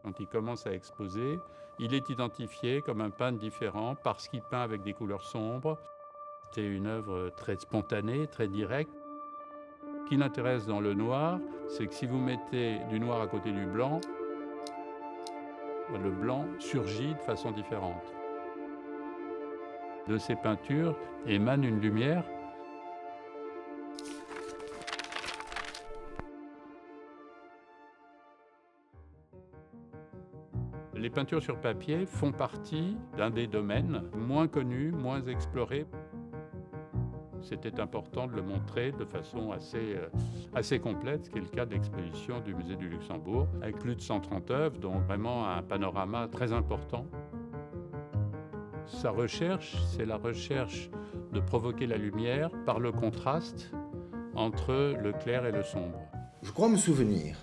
Quand il commence à exposer, il est identifié comme un peintre différent parce qu'il peint avec des couleurs sombres. C'est une œuvre très spontanée, très directe. Ce qui l'intéresse dans le noir, c'est que si vous mettez du noir à côté du blanc, le blanc surgit de façon différente. De ces peintures émane une lumière. Les peintures sur papier font partie d'un des domaines moins connus, moins explorés. C'était important de le montrer de façon assez complète, ce qui est le cas de l'exposition du Musée du Luxembourg, avec plus de 130 œuvres, donc vraiment un panorama très important. Sa recherche, c'est la recherche de provoquer la lumière par le contraste entre le clair et le sombre. Je crois me souvenir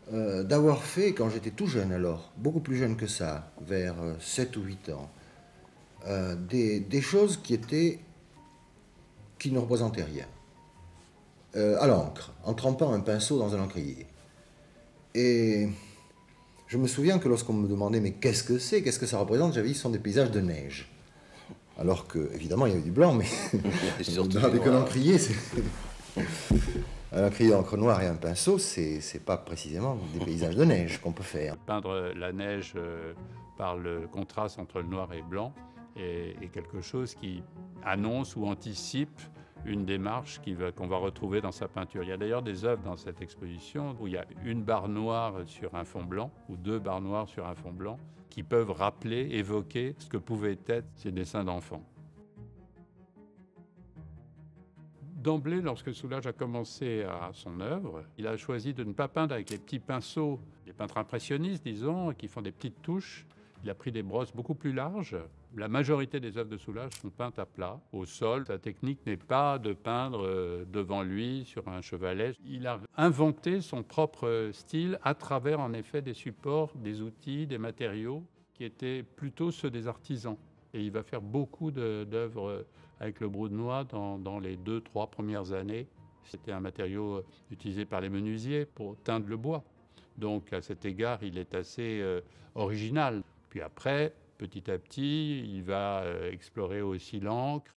d'avoir fait, quand j'étais tout jeune alors, beaucoup plus jeune que ça, vers 7 ou 8 ans, des choses qui ne représentaient rien. À l'encre, en trempant un pinceau dans un encrier. Et je me souviens que lorsqu'on me demandait mais qu'est-ce que ça représente, j'avais dit ce sont des paysages de neige. Alors que, évidemment, il y avait du blanc, mais avec un encrier, un encrier d'encre noire et un pinceau, c'est pas précisément des paysages de neige qu'on peut faire. Peindre la neige par le contraste entre le noir et le blanc est quelque chose qui annonce ou anticipe une démarche qu'on va retrouver dans sa peinture. Il y a d'ailleurs des œuvres dans cette exposition où il y a une barre noire sur un fond blanc ou deux barres noires sur un fond blanc qui peuvent rappeler, évoquer ce que pouvaient être ces dessins d'enfants. D'emblée, lorsque Soulages a commencé à son œuvre, il a choisi de ne pas peindre avec les petits pinceaux des peintres impressionnistes, disons, qui font des petites touches. Il a pris des brosses beaucoup plus larges. La majorité des œuvres de Soulages sont peintes à plat, au sol. Sa technique n'est pas de peindre devant lui, sur un chevalet. Il a inventé son propre style à travers, en effet, des supports, des outils, des matériaux qui étaient plutôt ceux des artisans. Et il va faire beaucoup d'œuvres avec le brou de noix dans les 2-3 premières années. C'était un matériau utilisé par les menuisiers pour teindre le bois. Donc à cet égard, il est assez original. Puis après, petit à petit, il va explorer aussi l'encre.